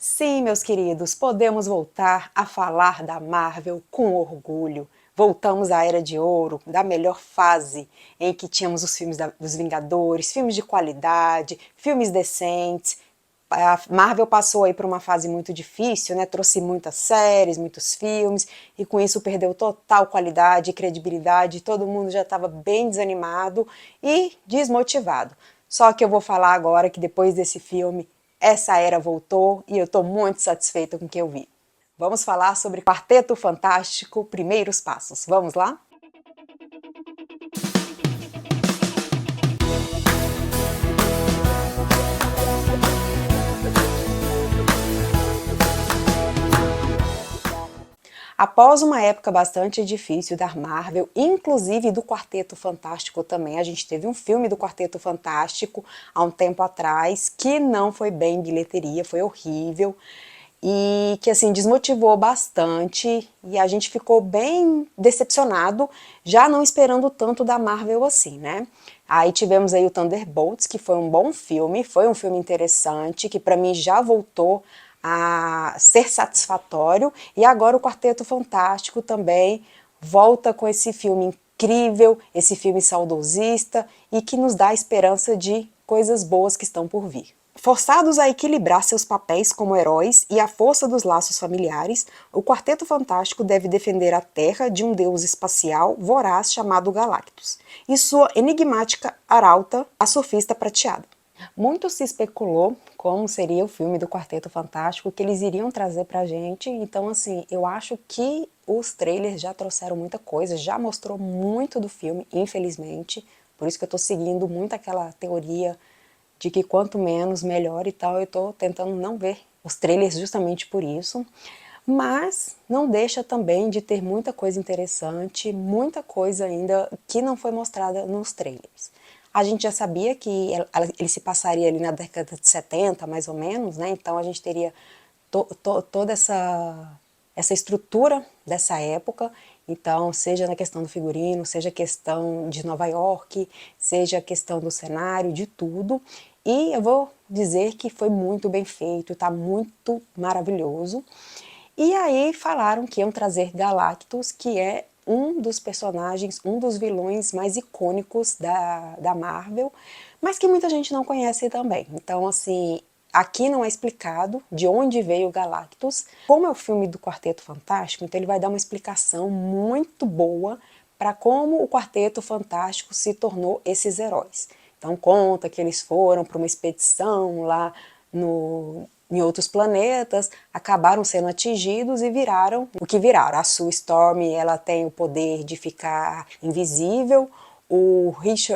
Sim, meus queridos, podemos voltar a falar da Marvel com orgulho. Voltamos à Era de Ouro, da melhor fase, em que tínhamos os filmes dos Vingadores, filmes de qualidade, filmes decentes. A Marvel passou aí por uma fase muito difícil, né? Trouxe muitas séries, muitos filmes, e com isso perdeu total qualidade e credibilidade. Todo mundo já estava bem desanimado e desmotivado. Só que eu vou falar agora que depois desse filme, essa era voltou e eu estou muito satisfeita com o que eu vi. Vamos falar sobre Quarteto Fantástico, Primeiros Passos. Vamos lá? Após uma época bastante difícil da Marvel, inclusive do Quarteto Fantástico também, a gente teve um filme do Quarteto Fantástico há um tempo atrás que não foi bem em bilheteria, foi horrível e que assim desmotivou bastante e a gente ficou bem decepcionado, já não esperando tanto da Marvel assim, né? Aí tivemos aí o Thunderbolts, que foi um bom filme, foi um filme interessante, que para mim já voltou a ser satisfatório, e agora o Quarteto Fantástico também volta com esse filme incrível, esse filme saudosista e que nos dá a esperança de coisas boas que estão por vir. Forçados a equilibrar seus papéis como heróis e a força dos laços familiares, o Quarteto Fantástico deve defender a Terra de um deus espacial voraz chamado Galactus e sua enigmática arauta, a surfista prateada. Muito se especulou como seria o filme do Quarteto Fantástico que eles iriam trazer pra gente, então assim, eu acho que os trailers já trouxeram muita coisa, já mostrou muito do filme, infelizmente, por isso que eu tô seguindo muito aquela teoria de que quanto menos, melhor e tal, eu tô tentando não ver os trailers justamente por isso, mas não deixa também de ter muita coisa interessante, muita coisa ainda que não foi mostrada nos trailers. A gente já sabia que ele se passaria ali na década de 70, mais ou menos, né? Então a gente teria toda essa estrutura dessa época, então seja na questão do figurino, seja a questão de Nova York, seja a questão do cenário, de tudo, e eu vou dizer que foi muito bem feito, tá muito maravilhoso. E aí falaram que iam trazer Galactus, que é um dos personagens, um dos vilões mais icônicos da Marvel, mas que muita gente não conhece também. Então, assim, aqui não é explicado de onde veio o Galactus. Como é o filme do Quarteto Fantástico, então ele vai dar uma explicação muito boa para como o Quarteto Fantástico se tornou esses heróis. Então conta que eles foram para uma expedição lá em outros planetas, acabaram sendo atingidos e viraram o que viraram. A Sue Storm, ela tem o poder de ficar invisível, o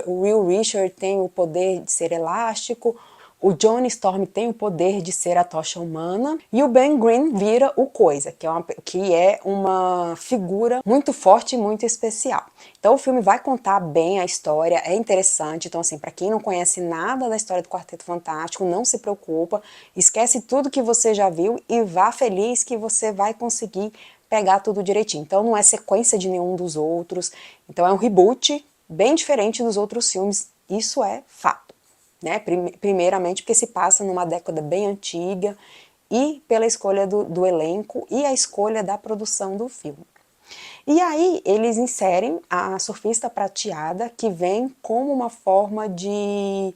Will Richard tem o poder de ser elástico, o Johnny Storm tem o poder de ser a tocha humana e o Ben Green vira o Coisa, que é uma figura muito forte e muito especial. Então o filme vai contar bem a história, é interessante. Então assim, para quem não conhece nada da história do Quarteto Fantástico, não se preocupa, esquece tudo que você já viu e vá feliz que você vai conseguir pegar tudo direitinho. Então não é sequência de nenhum dos outros, então é um reboot bem diferente dos outros filmes, isso é fato. Né? Primeiramente porque se passa numa década bem antiga e pela escolha do elenco e a escolha da produção do filme. E aí eles inserem a surfista prateada, que vem como uma forma de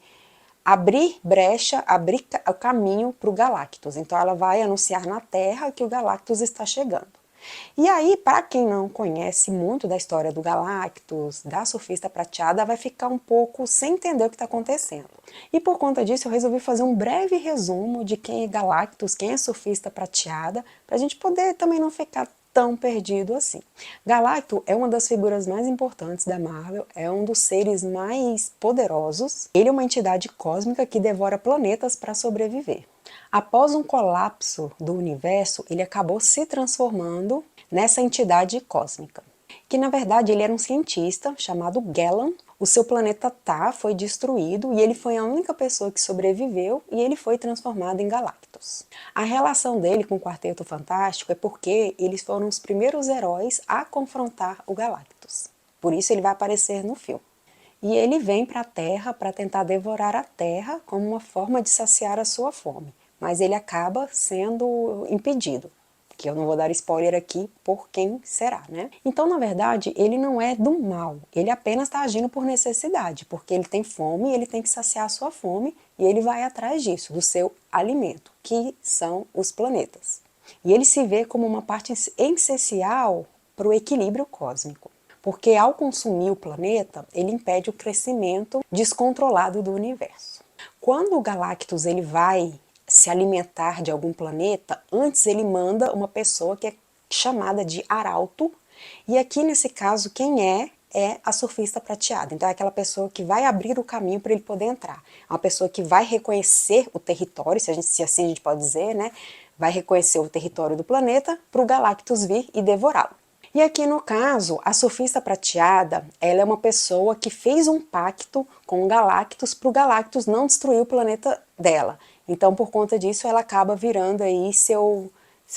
abrir brecha, abrir o caminho para o Galactus. Então ela vai anunciar na Terra que o Galactus está chegando. E aí, para quem não conhece muito da história do Galactus, da surfista prateada, vai ficar um pouco sem entender o que está acontecendo. E por conta disso, eu resolvi fazer um breve resumo de quem é Galactus, quem é surfista prateada, para a gente poder também não ficar tão perdido assim. Galactus é uma das figuras mais importantes da Marvel, é um dos seres mais poderosos. Ele é uma entidade cósmica que devora planetas para sobreviver. Após um colapso do universo, ele acabou se transformando nessa entidade cósmica, que na verdade ele era um cientista chamado Gellan. O seu planeta Tá foi destruído e ele foi a única pessoa que sobreviveu e ele foi transformado em Galactus. A relação dele com o Quarteto Fantástico é porque eles foram os primeiros heróis a confrontar o Galactus. Por isso ele vai aparecer no filme. E ele vem para a Terra para tentar devorar a Terra como uma forma de saciar a sua fome. mas ele acaba sendo impedido. Que eu não vou dar spoiler aqui por quem será, né? Então, na verdade, ele não é do mal, ele apenas está agindo por necessidade, porque ele tem fome e ele tem que saciar a sua fome e ele vai atrás disso, do seu alimento, que são os planetas. E ele se vê como uma parte essencial para o equilíbrio cósmico, porque ao consumir o planeta, ele impede o crescimento descontrolado do universo. Quando o Galactus ele vai se alimentar de algum planeta, antes ele manda uma pessoa que é chamada de arauto, e aqui nesse caso quem é a surfista prateada. Então é aquela pessoa que vai abrir o caminho para ele poder entrar. É uma pessoa que vai reconhecer o território, se assim a gente pode dizer, né? Vai reconhecer o território do planeta para o Galactus vir e devorá-lo. E aqui no caso, a surfista prateada, ela é uma pessoa que fez um pacto com o Galactus para o Galactus não destruir o planeta dela. Então, por conta disso, ela acaba virando aí seu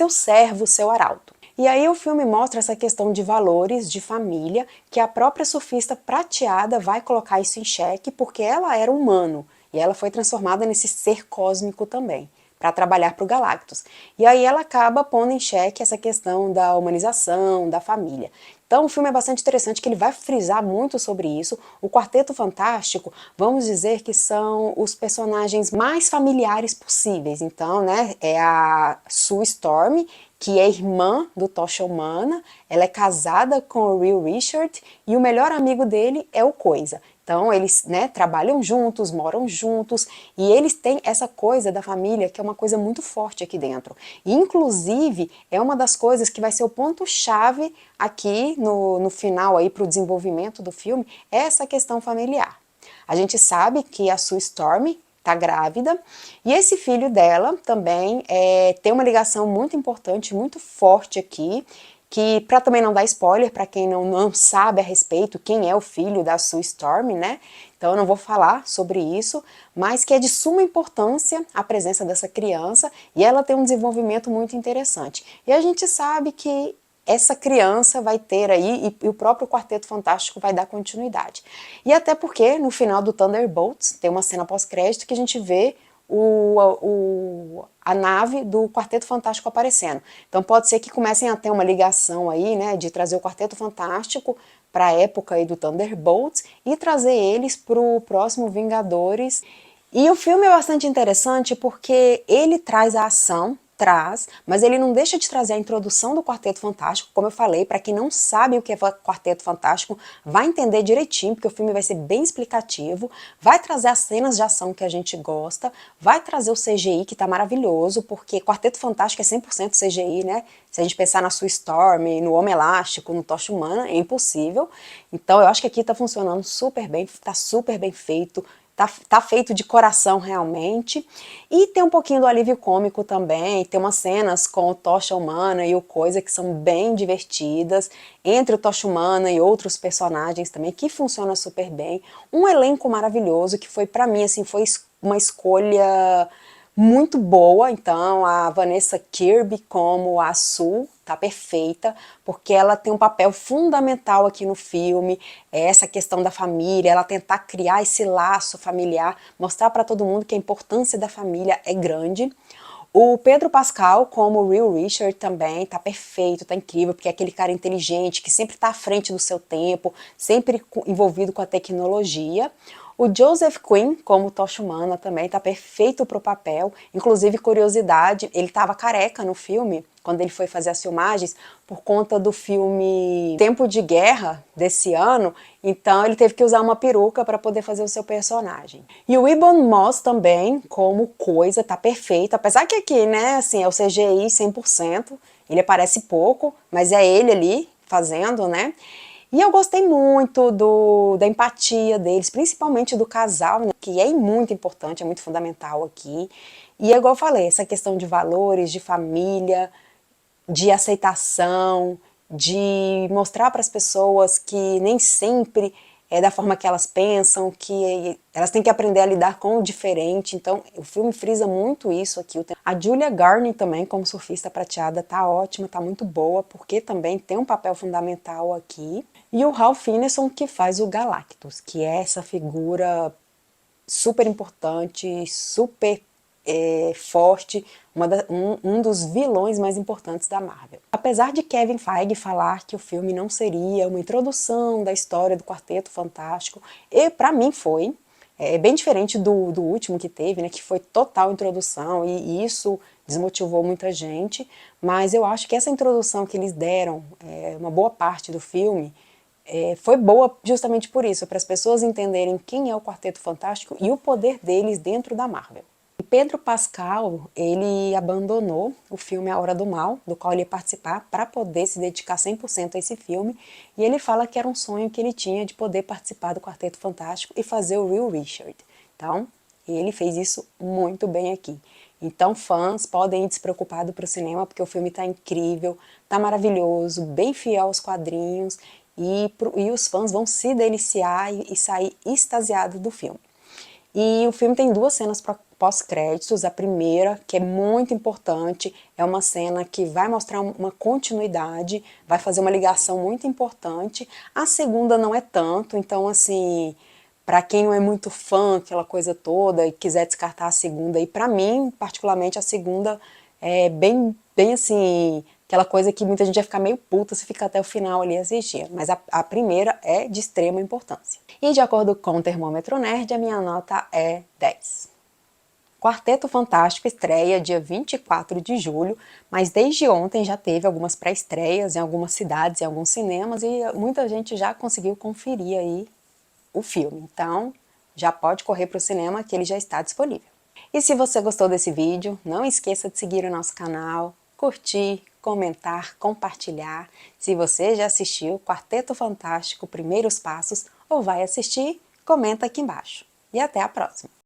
servo, seu arauto. E aí o filme mostra essa questão de valores, de família, que a própria surfista prateada vai colocar isso em xeque, porque ela era humano, e ela foi transformada nesse ser cósmico também, para trabalhar para o Galactus. E aí ela acaba pondo em xeque essa questão da humanização, da família. Então o filme é bastante interessante, que ele vai frisar muito sobre isso. O Quarteto Fantástico, vamos dizer que são os personagens mais familiares possíveis. Então, né, é a Sue Storm, que é irmã do Tocha Humana, ela é casada com o Real Richard, e o melhor amigo dele é o Coisa. Então eles, né, trabalham juntos, moram juntos, e eles têm essa coisa da família que é uma coisa muito forte aqui dentro. E, inclusive, é uma das coisas que vai ser o ponto-chave aqui no final aí para o desenvolvimento do filme, é essa questão familiar. A gente sabe que a Sue Storm está grávida, e esse filho dela também tem uma ligação muito importante, muito forte aqui, que, para também não dar spoiler, para quem não sabe a respeito, quem é o filho da Sue Storm, né? Então eu não vou falar sobre isso, mas que é de suma importância a presença dessa criança, e ela tem um desenvolvimento muito interessante. E a gente sabe que essa criança vai ter aí, e o próprio Quarteto Fantástico vai dar continuidade. E até porque no final do Thunderbolts tem uma cena pós-crédito que a gente vê a nave do Quarteto Fantástico aparecendo. Então pode ser que comecem a ter uma ligação aí, né, de trazer o Quarteto Fantástico para a época aí do Thunderbolts e trazer eles para o próximo Vingadores. E o filme é bastante interessante porque ele traz a ação, mas ele não deixa de trazer a introdução do Quarteto Fantástico, como eu falei, para quem não sabe o que é Quarteto Fantástico, vai entender direitinho, porque o filme vai ser bem explicativo, vai trazer as cenas de ação que a gente gosta, vai trazer o CGI, que tá maravilhoso, porque Quarteto Fantástico é 100% CGI, né? Se a gente pensar na Sue Storm, no Homem Elástico, no Tocha Humana, é impossível. Então eu acho que aqui tá funcionando super bem, tá super bem feito, tá feito de coração realmente. E tem um pouquinho do alívio cômico também, tem umas cenas com o Tocha Humana e o Coisa que são bem divertidas, entre o Tocha Humana e outros personagens também, que funciona super bem. Um elenco maravilhoso, que foi pra mim, assim, foi uma escolha muito boa. Então a Vanessa Kirby como a Sue tá perfeita, porque ela tem um papel fundamental aqui no filme, essa questão da família, ela tentar criar esse laço familiar, mostrar para todo mundo que a importância da família é grande. O Pedro Pascal, como o Real Richard, também tá perfeito, tá incrível, porque é aquele cara inteligente, que sempre tá à frente do seu tempo, sempre envolvido com a tecnologia. O Joseph Quinn, como Tocha Humana, também tá perfeito pro papel. Inclusive, curiosidade, ele tava careca no filme, quando ele foi fazer as filmagens, por conta do filme Tempo de Guerra, desse ano, então ele teve que usar uma peruca para poder fazer o seu personagem. E o Ebon Moss também, como Coisa, tá perfeito, apesar que aqui, né, assim, é o CGI 100%, ele aparece pouco, mas é ele ali fazendo, né? E eu gostei muito da empatia deles, principalmente do casal, né, que é muito importante, é muito fundamental aqui. E é igual eu falei, essa questão de valores, de família, de aceitação, de mostrar para as pessoas que nem sempre é da forma que elas pensam, que elas têm que aprender a lidar com o diferente. Então o filme frisa muito isso aqui. A Julia Garner também, como surfista prateada, tá ótima, tá muito boa, porque também tem um papel fundamental aqui. E o Ralph Fiennes, que faz o Galactus, que é essa figura super importante, super forte, um dos vilões mais importantes da Marvel. Apesar de Kevin Feige falar que o filme não seria uma introdução da história do Quarteto Fantástico, e pra mim foi, bem diferente do último que teve, né, que foi total introdução, e isso desmotivou muita gente, mas eu acho que essa introdução que eles deram, uma boa parte do filme, foi boa justamente por isso, para as pessoas entenderem quem é o Quarteto Fantástico e o poder deles dentro da Marvel. E Pedro Pascal, ele abandonou o filme A Hora do Mal, do qual ele ia participar, para poder se dedicar 100% a esse filme, e ele fala que era um sonho que ele tinha de poder participar do Quarteto Fantástico e fazer o Real Richard. Então, ele fez isso muito bem aqui. Então, fãs podem ir despreocupados para o cinema, porque o filme está incrível, está maravilhoso, bem fiel aos quadrinhos, e os fãs vão se deliciar e sair extasiados do filme. E o filme tem 2 cenas pós-créditos. A primeira, que é muito importante, é uma cena que vai mostrar uma continuidade, vai fazer uma ligação muito importante. A segunda não é tanto, então assim, para quem não é muito fã, aquela coisa toda, e quiser descartar a segunda, e para mim, particularmente, a segunda é bem assim, aquela coisa que muita gente vai ficar meio puta se ficar até o final ali assistindo, mas a primeira é de extrema importância. E de acordo com o Termômetro Nerd, a minha nota é 10. Quarteto Fantástico estreia dia 24 de julho, mas desde ontem já teve algumas pré-estreias em algumas cidades, em alguns cinemas, e muita gente já conseguiu conferir aí o filme. Então, já pode correr para o cinema que ele já está disponível. E se você gostou desse vídeo, não esqueça de seguir o nosso canal, curtir, comentar, compartilhar. Se você já assistiu Quarteto Fantástico Primeiros Passos ou vai assistir, comenta aqui embaixo. E até a próxima!